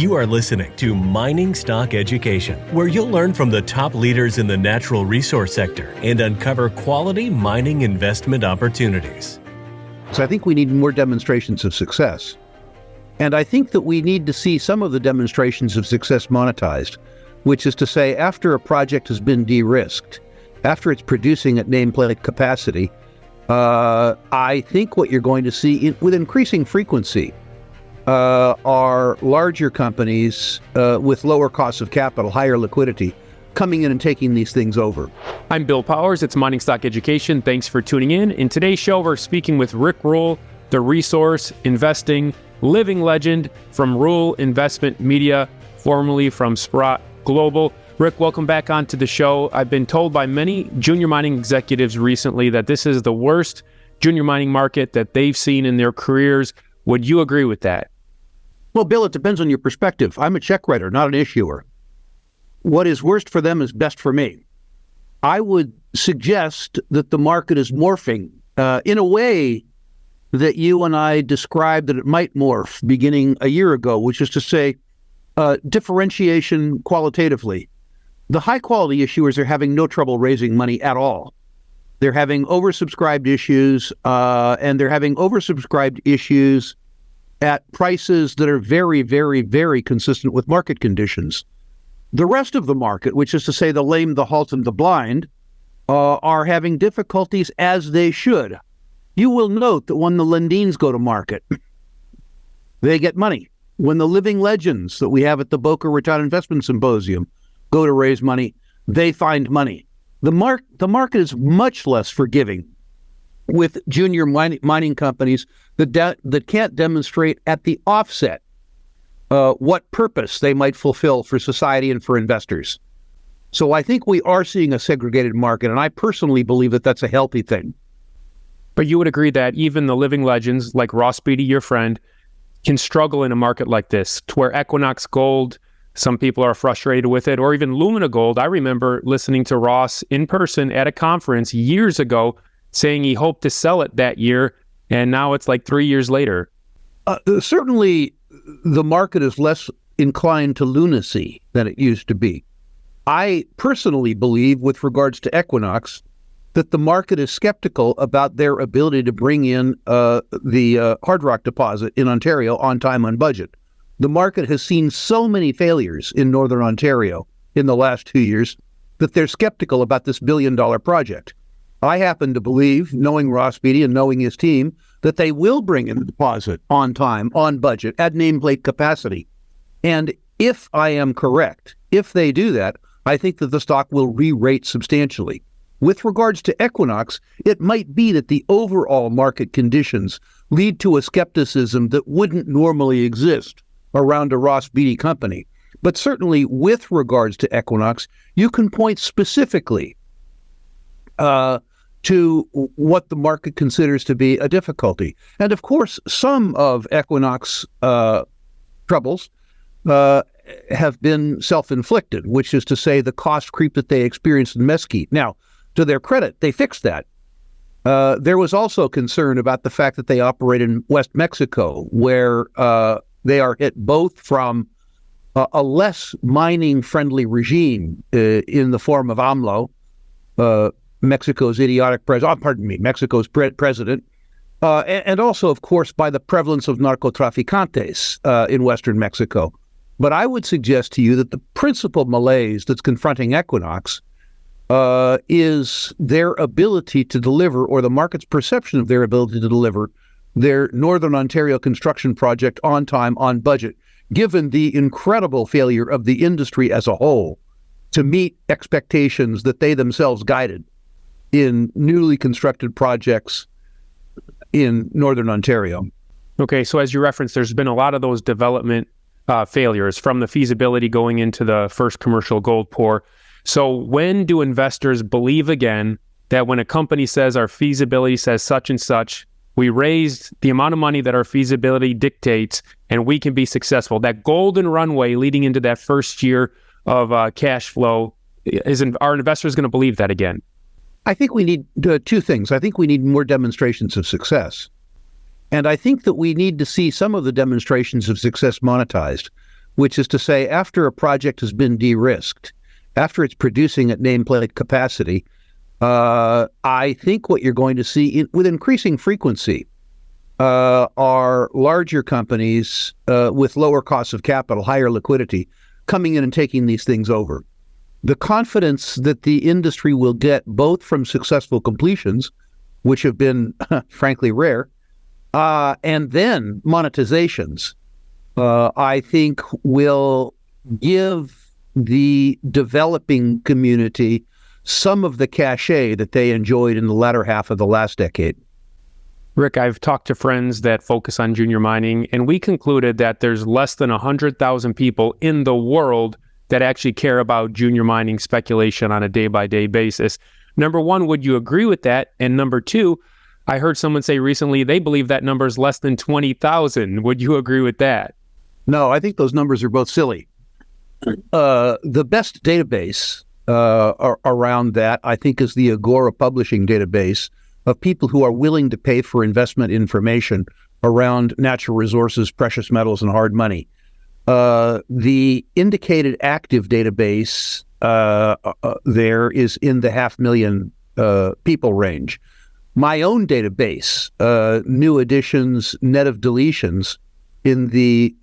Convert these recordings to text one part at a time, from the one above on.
You are listening to Mining Stock Education, where you'll learn from the top leaders in the natural resource sector and uncover quality mining investment opportunities. So I think we need more demonstrations of success. And I think that we need to see some of the demonstrations of success monetized, which is to say, after a project has been de-risked, after it's producing at nameplate capacity, I think what you're going to see with increasing frequency are larger companies with lower costs of capital, higher liquidity, coming in and taking these things over. I'm Bill Powers. It's Mining Stock Education. Thanks for tuning in. In today's show, we're speaking with Rick Rule, the resource investing living legend from Rule Investment Media, formerly from Sprott Global. Rick, welcome back onto the show. I've been told by many junior mining executives recently that this is the worst junior mining market that they've seen in their careers. Would you agree with that? Well, Bill, it depends on your perspective. I'm a check writer, not an issuer. What is worst for them is best for me. I would suggest that the market is morphing in a way that you and I described that it might morph beginning a year ago, which is to say differentiation qualitatively. The high-quality issuers are having no trouble raising money at all. They're having oversubscribed issues, and they're having oversubscribed issues at prices that are very, very, very consistent with market conditions. The rest of the market, which is to say the lame, the halt, and the blind, are having difficulties as they should. You will note that when the Lundins go to market, they get money. When the living legends that we have at the Boca Raton Investment Symposium go to raise money, they find money. The market is much less forgiving with junior mining companies that can't demonstrate at the offset what purpose they might fulfill for society and for investors. So I think we are seeing a segregated market, and I personally believe that that's a healthy thing. But you would agree that even the living legends like Ross Beatty, your friend, can struggle in a market like this, to where Equinox Gold, some people are frustrated with it, or even Lumina Gold. I remember listening to Ross in person at a conference years ago saying he hoped to sell it that year, and now it's like 3 years later. Certainly, the market is less inclined to lunacy than it used to be. I personally believe, with regards to Equinox, that the market is skeptical about their ability to bring in the hard rock deposit in Ontario on time, on budget. The market has seen so many failures in Northern Ontario in the last 2 years that they're skeptical about this billion-dollar project. I happen to believe, knowing Ross Beatty and knowing his team, that they will bring in the deposit on time, on budget, at nameplate capacity. And if I am correct, if they do that, I think that the stock will re-rate substantially. With regards to Equinox, it might be that the overall market conditions lead to a skepticism that wouldn't normally exist around a Ross Beatty company. But certainly with regards to Equinox, you can point specifically to what the market considers to be a difficulty. And of course, some of Equinox troubles have been self-inflicted, which is to say the cost creep that they experienced in Mesquite. Now, to their credit, they fixed that. There was also concern about the fact that they operate in West Mexico, where they are hit both from a less mining-friendly regime in the form of AMLO, Mexico's idiotic president, Mexico's president, and also, of course, by the prevalence of narcotraficantes in Western Mexico. But I would suggest to you that the principal malaise that's confronting Equinox is their ability to deliver, or the market's perception of their ability to deliver, their Northern Ontario construction project on time, on budget, given the incredible failure of the industry as a whole to meet expectations that they themselves guided in newly constructed projects in Northern Ontario. Okay, so as you referenced, there's been a lot of those development failures, from the feasibility going into the first commercial gold pour. So when do investors believe again that when a company says our feasibility says such and such, we raised the amount of money that our feasibility dictates and we can be successful? That golden runway leading into that first year of cash flow, are investors going to believe that again? I think we need two things. I think we need more demonstrations of success. And I think that we need to see some of the demonstrations of success monetized, which is to say, after a project has been de-risked, after it's producing at nameplate capacity, I think what you're going to see with increasing frequency are larger companies with lower costs of capital, higher liquidity, coming in and taking these things over. The confidence that the industry will get both from successful completions, which have been frankly rare, and then monetizations, I think will give the developing community some of the cachet that they enjoyed in the latter half of the last decade. Rick, I've talked to friends that focus on junior mining, and we concluded that there's less than 100,000 people in the world that actually care about junior mining speculation on a day-by-day basis. Number one, would you agree with that? And number two, I heard someone say recently they believe that number is less than 20,000. Would you agree with that? No, I think those numbers are both silly. The best database around that, I think, is the Agora publishing database of people who are willing to pay for investment information around natural resources, precious metals, and hard money. The indicated active database there is in the 500,000 people range. My own database, new additions, net of deletions, in the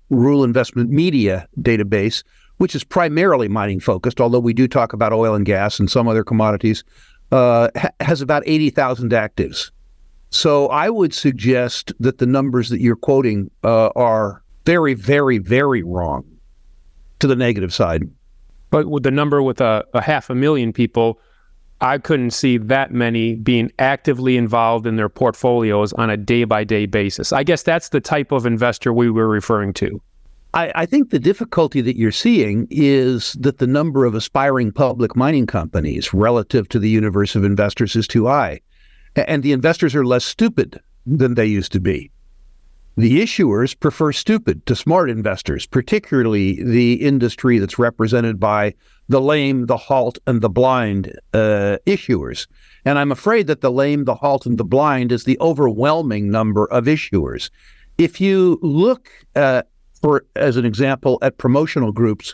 Rural Investment Media database, which is primarily mining focused, although we do talk about oil and gas and some other commodities, has about 80,000 actives. So I would suggest that the numbers that you're quoting are very, very, very wrong to the negative side. But with the number with a 500,000 people, I couldn't see that many being actively involved in their portfolios on a day-by-day basis. I guess that's the type of investor we were referring to. I think the difficulty that you're seeing is that the number of aspiring public mining companies relative to the universe of investors is too high. And the investors are less stupid than they used to be. The issuers prefer stupid to smart investors, particularly the industry that's represented by the lame, the halt, and the blind issuers. And I'm afraid that the lame, the halt, and the blind is the overwhelming number of issuers. If you look, as an example, at promotional groups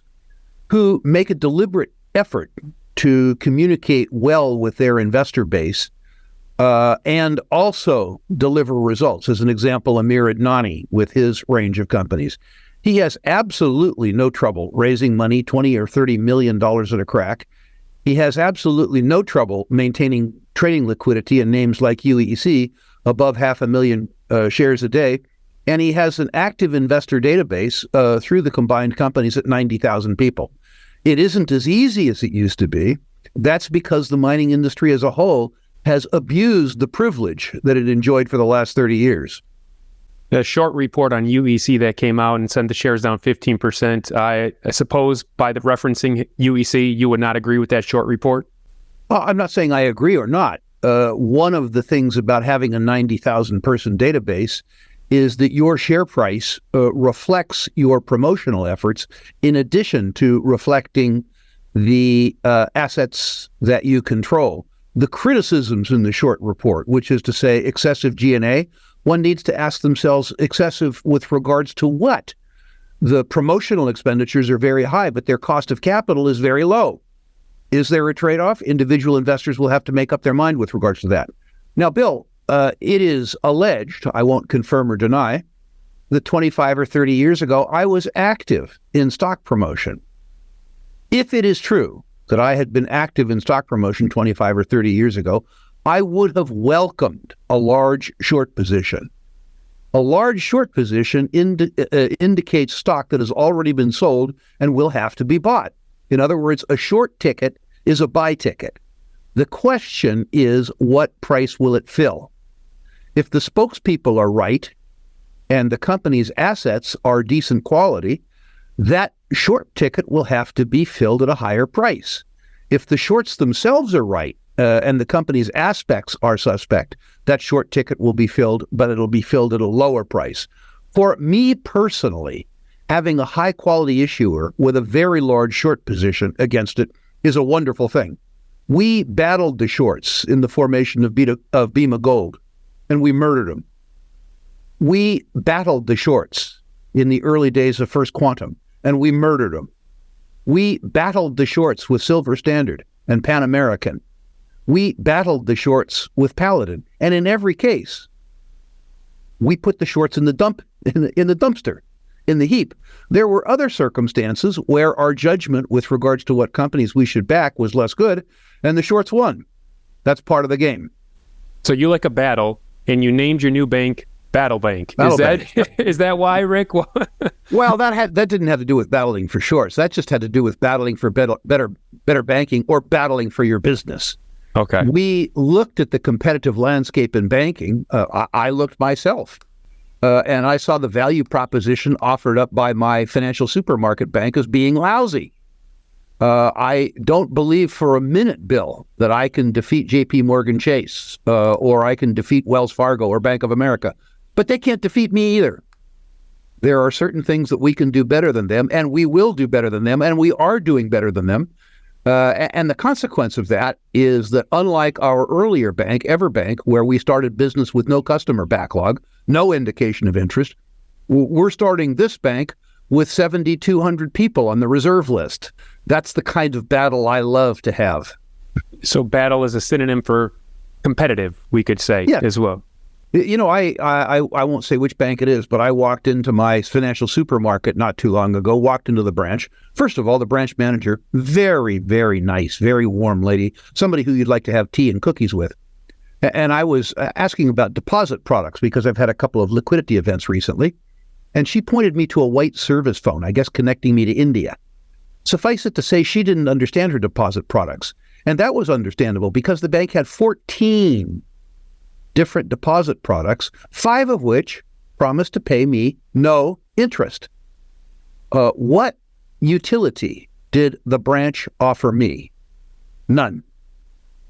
who make a deliberate effort to communicate well with their investor base, and also deliver results. As an example, Amir Adnani with his range of companies. He has absolutely no trouble raising money, $20 or $30 million at a crack. He has absolutely no trouble maintaining trading liquidity in names like UEC above 500,000 shares a day. And he has an active investor database through the combined companies at 90,000 people. It isn't as easy as it used to be. That's because the mining industry as a whole has abused the privilege that it enjoyed for the last 30 years. The short report on UEC that came out and sent the shares down 15%, I suppose by the referencing UEC, you would not agree with that short report? Well, I'm not saying I agree or not. One of the things about having a 90,000 person database is that your share price reflects your promotional efforts in addition to reflecting the assets that you control. The criticisms in the short report, which is to say excessive G&A, one needs to ask themselves excessive with regards to what? The promotional expenditures are very high, but their cost of capital is very low. Is there a trade-off? Individual investors will have to make up their mind with regards to that. Now, Bill, it is alleged, I won't confirm or deny, that 25 or 30 years ago, I was active in stock promotion. If it is true that I had been active in stock promotion 25 or 30 years ago, I would have welcomed a large short position. A large short position indicates stock that has already been sold and will have to be bought. In other words, a short ticket is a buy ticket. The question is, what price will it fill? If the spokespeople are right and the company's assets are decent quality, that short ticket will have to be filled at a higher price. If the shorts themselves are right and the company's aspects are suspect, that short ticket will be filled, but it'll be filled at a lower price. For me personally, having a high quality issuer with a very large short position against it is a wonderful thing. We battled the shorts in the formation of Bema Gold, and we murdered them. We battled the shorts in the early days of First Quantum, and we murdered them. We battled the shorts with Silver Standard and Pan American. We battled the shorts with Paladin. And in every case, we put the shorts in the dumpster, in the heap. There were other circumstances where our judgment with regards to what companies we should back was less good, and the shorts won. That's part of the game. So you like a battle, and you named your new bank Battle Bank. Is that why, Rick? Well, that didn't have to do with battling for shorts. That just had to do with battling for better banking or battling for your business. Okay. We looked at the competitive landscape in banking. I looked myself, and I saw the value proposition offered up by my financial supermarket bank as being lousy. I don't believe for a minute, Bill, that I can defeat J.P. Morgan Chase or I can defeat Wells Fargo or Bank of America. But they can't defeat me either. There are certain things that we can do better than them, and we will do better than them, and we are doing better than them. And the consequence of that is that unlike our earlier bank, EverBank, where we started business with no customer backlog, no indication of interest, we're starting this bank with 7,200 people on the reserve list. That's the kind of battle I love to have. So battle is a synonym for competitive, we could say, as well. You know, I won't say which bank it is, but I walked into my financial supermarket not too long ago, walked into the branch. First of all, the branch manager, very, very nice, very warm lady, somebody who you'd like to have tea and cookies with. And I was asking about deposit products because I've had a couple of liquidity events recently. And she pointed me to a white service phone, I guess connecting me to India. Suffice it to say, she didn't understand her deposit products. And that was understandable because the bank had 14 different deposit products, 5 of which promised to pay me no interest. What utility did the branch offer me? None.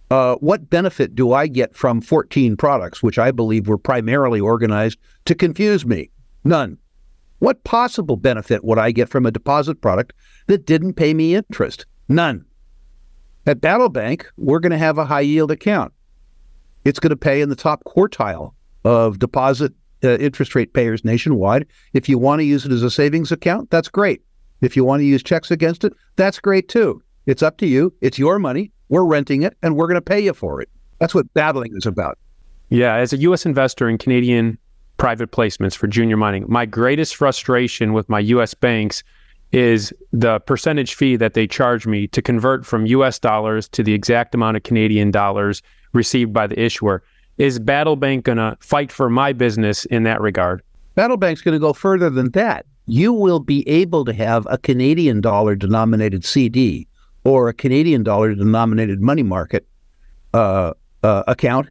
What benefit do I get from 14 products, which I believe were primarily organized to confuse me? None. What possible benefit would I get from a deposit product that didn't pay me interest? None. At Battle Bank, we're going to have a high yield account. It's going to pay in the top quartile of deposit interest rate payers nationwide. If you want to use it as a savings account, that's great. If you want to use checks against it, that's great too. It's up to you. It's your money. We're renting it, and we're going to pay you for it. That's what battling is about. Yeah, as a U.S. investor in Canadian private placements for junior mining, my greatest frustration with my U.S. banks is the percentage fee that they charge me to convert from U.S. dollars to the exact amount of Canadian dollars received by the issuer. Is Battle Bank going to fight for my business in that regard? Battle Bank's going to go further than that. You will be able to have a Canadian dollar denominated CD or a Canadian dollar denominated money market account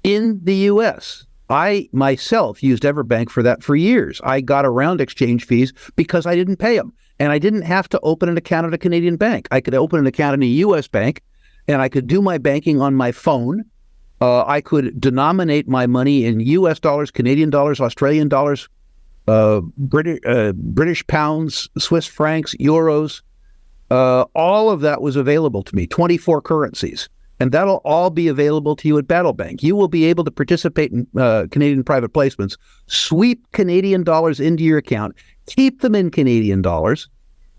in the U.S. I myself used EverBank for that for years. I got around exchange fees because I didn't pay them. And I didn't have to open an account at a Canadian bank. I could open an account in a U.S. bank, and I could do my banking on my phone. I could denominate my money in U.S. dollars, Canadian dollars, Australian dollars, British pounds, Swiss francs, euros. All of that was available to me, 24 currencies. And that'll all be available to you at Battle Bank. You will be able to participate in Canadian private placements, sweep Canadian dollars into your account, keep them in Canadian dollars,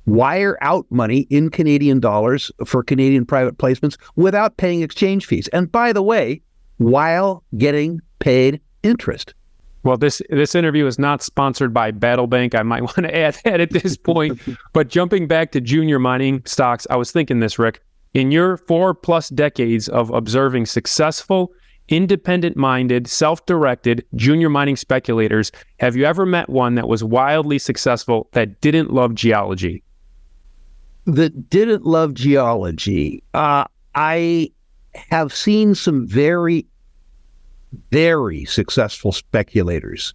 wire out money in Canadian dollars for Canadian private placements without paying exchange fees. And by the way, while getting paid interest. Well, this interview is not sponsored by Battle Bank. I might want to add that at this point. But jumping back to junior mining stocks, I was thinking this, Rick. In your 4+ decades of observing successful, independent-minded, self-directed junior mining speculators, have you ever met one that was wildly successful that didn't love geology? That didn't love geology. I have seen some very, very successful speculators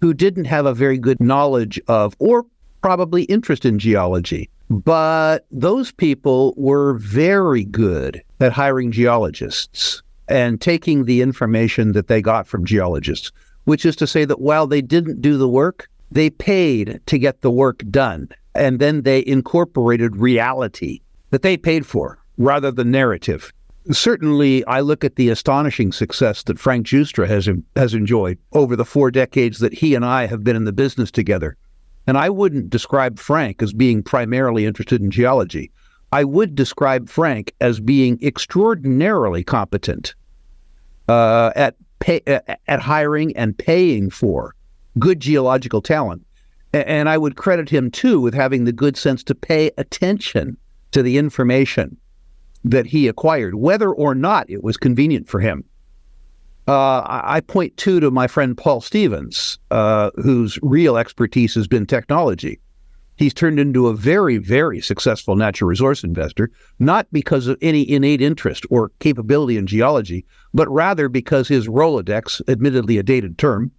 who didn't have a very good knowledge of or probably interest in geology. But those people were very good at hiring geologists and taking the information that they got from geologists, which is to say that while they didn't do the work, they paid to get the work done. And then they incorporated reality that they paid for rather than narrative. Certainly, I look at the astonishing success that Frank Giustra has enjoyed over the 4 decades that he and I have been in the business together. And I wouldn't describe Frank as being primarily interested in geology. I would describe Frank as being extraordinarily competent at hiring and paying for good geological talent. And I would credit him, too, with having the good sense to pay attention to the information that he acquired, whether or not it was convenient for him. I point, too, to my friend Paul Stevens, whose real expertise has been technology. He's turned into a very, very successful natural resource investor, not because of any innate interest or capability in geology, but rather because his Rolodex, admittedly a dated term,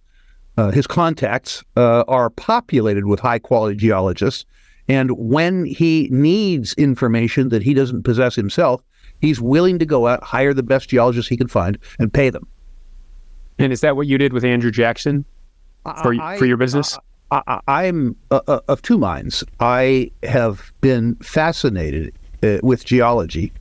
his contacts are populated with high-quality geologists, and when he needs information that he doesn't possess himself, he's willing to go out, hire the best geologists he can find, and pay them. And is that what you did with Andrew Jackson for your business? I'm of two minds. I have been fascinated with geology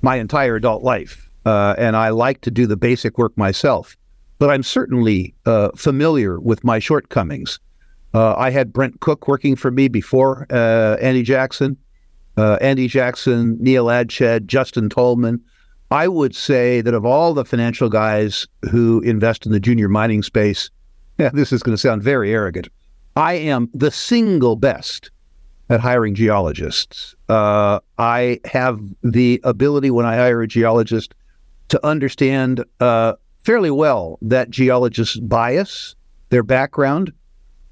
my entire adult life, and I like to do the basic work myself. But I'm certainly familiar with my shortcomings. I had Brent Cook working for me before Andy Jackson, Neil Adshed, Justin Tolman. I would say that of all the financial guys who invest in the junior mining space, this is going to sound very arrogant, I am the single best at hiring geologists. I have the ability when I hire a geologist to understand fairly well that geologist's bias, their background,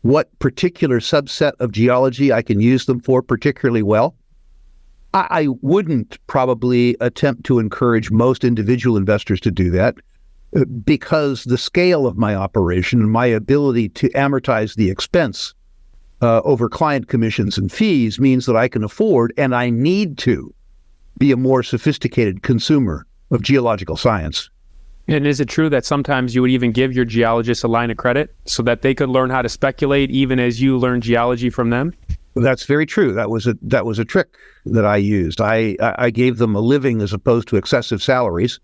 what particular subset of geology I can use them for particularly well. I wouldn't probably attempt to encourage most individual investors to do that because the scale of my operation and my ability to amortize the expense over client commissions and fees means that I can afford and I need to be a more sophisticated consumer of geological science. And is it true that sometimes you would even give your geologists a line of credit so that they could learn how to speculate even as you learn geology from them? That's very true. That was a trick that I used. I gave them a living as opposed to excessive salaries.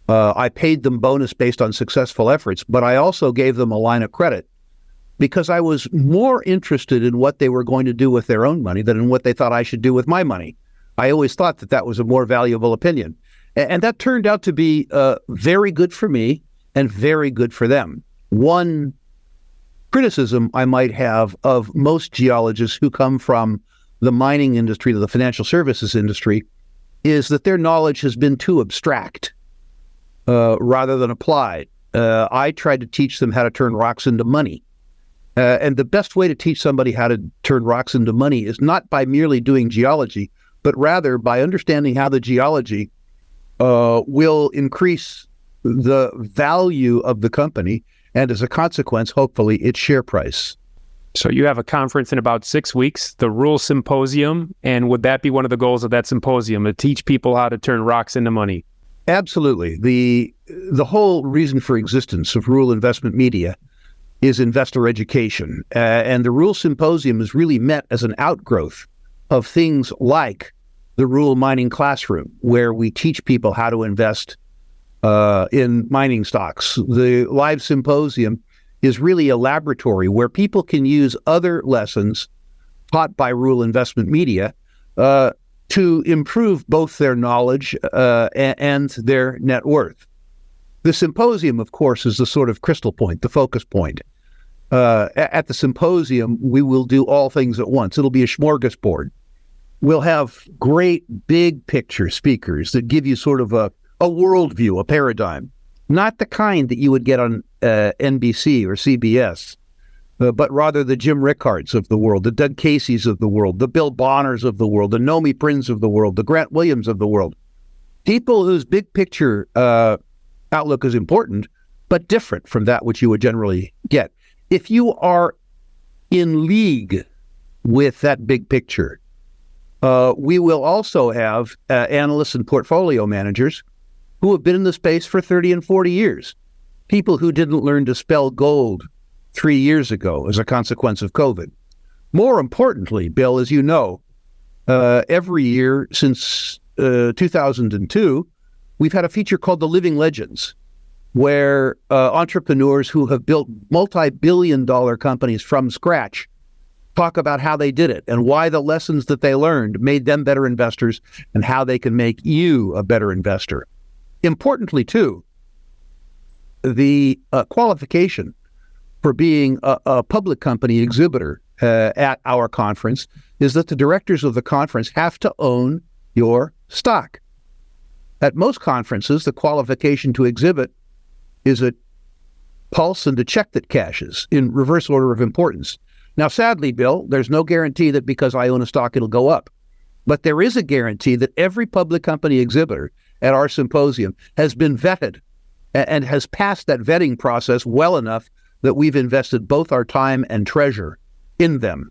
I paid them bonus based on successful efforts, but I also gave them a line of credit because I was more interested in what they were going to do with their own money than in what they thought I should do with my money. I always thought that was a more valuable opinion. And that turned out to be very good for me and very good for them. One criticism I might have of most geologists who come from the mining industry to the financial services industry is that their knowledge has been too abstract rather than applied. I tried to teach them how to turn rocks into money. And the best way to teach somebody how to turn rocks into money is not by merely doing geology, but rather by understanding how the geology will increase the value of the company and as a consequence, hopefully, its share price. So you have a conference in about 6 weeks, the Rule Symposium, and would that be one of the goals of that symposium, to teach people how to turn rocks into money? Absolutely. The whole reason for existence of Rule Investment Media is investor education. And the Rule Symposium is really meant as an outgrowth of things like the Rule Mining Classroom, where we teach people how to invest in mining stocks. The live symposium is really a laboratory where people can use other lessons taught by Rule Investment Media to improve both their knowledge and their net worth. The symposium, of course, is the sort of crystal point, the focus point. At the symposium, we will do all things at once. It'll be a smorgasbord. We'll have great big picture speakers that give you sort of a worldview, a paradigm, not the kind that you would get on NBC or CBS, but rather the Jim Rickards of the world, the Doug Caseys of the world, the Bill Bonners of the world, the Nomi Prinz of the world, the Grant Williams of the world. People whose big picture outlook is important, but different from that which you would generally get. If you are in league with that big picture, we will also have analysts and portfolio managers who have been in the space for 30 and 40 years. People who didn't learn to spell gold 3 years ago as a consequence of COVID. More importantly, Bill, as you know, every year since 2002, we've had a feature called The Living Legends, where entrepreneurs who have built multi-billion-dollar companies from scratch talk about how they did it and why the lessons that they learned made them better investors and how they can make you a better investor. Importantly, too, the qualification for being a public company exhibitor at our conference is that the directors of the conference have to own your stock. At most conferences, the qualification to exhibit is a pulse and a check that cashes in reverse order of importance. Now, sadly, Bill, there's no guarantee that because I own a stock, it'll go up. But there is a guarantee that every public company exhibitor at our symposium has been vetted and has passed that vetting process well enough that we've invested both our time and treasure in them.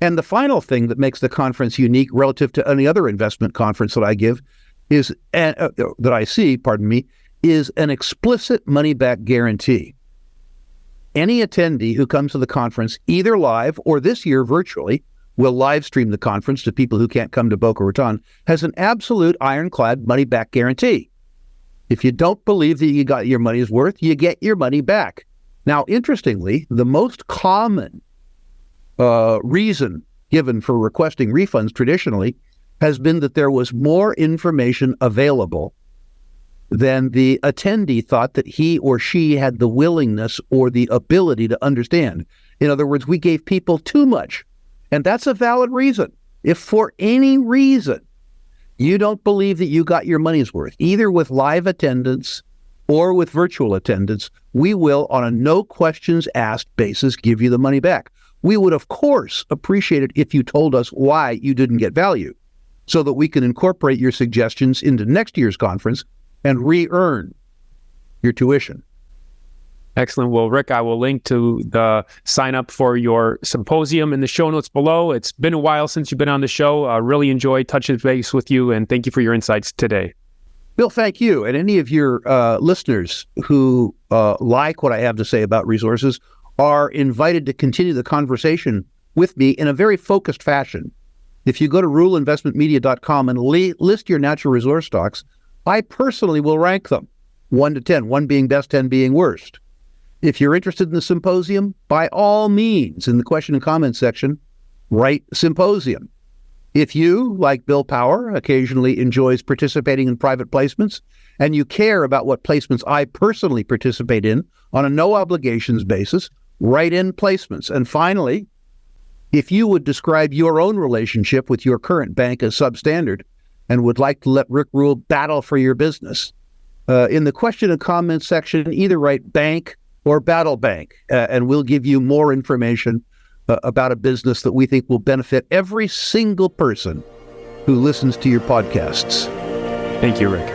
And the final thing that makes the conference unique relative to any other investment conference that I give is, that I see, is an explicit money-back guarantee. Any attendee who comes to the conference, either live or this year virtually, will live stream the conference to people who can't come to Boca Raton, has an absolute ironclad money-back guarantee. If you don't believe that you got your money's worth, you get your money back. Now, interestingly, the most common reason given for requesting refunds traditionally has been that there was more information available than the attendee thought that he or she had the willingness or the ability to understand. In other words, we gave people too much. And that's a valid reason. If for any reason you don't believe that you got your money's worth, either with live attendance or with virtual attendance, we will, on a no questions asked basis, give you the money back. We would, of course, appreciate it if you told us why you didn't get value, so that we can incorporate your suggestions into next year's conference and re-earn your tuition. Excellent. Well, Rick, I will link to the sign up for your symposium in the show notes below. It's been a while since you've been on the show. I really enjoyed touching base with you, and thank you for your insights today. Bill, thank you. And any of your listeners who like what I have to say about resources are invited to continue the conversation with me in a very focused fashion. If you go to ruleinvestmentmedia.com and list your natural resource stocks, I personally will rank them 1 to 10, 1 being best, 10 being worst. If you're interested in the symposium, by all means, in the question and comment section, write symposium. If you, like Bill Power, occasionally enjoys participating in private placements, and you care about what placements I personally participate in on a no obligations basis, write in placements. And finally, if you would describe your own relationship with your current bank as substandard and would like to let Rick Rule battle for your business, in the question and comment section, either write bank or battle bank, and we'll give you more information about a business that we think will benefit every single person who listens to your podcasts. Thank you, Rick.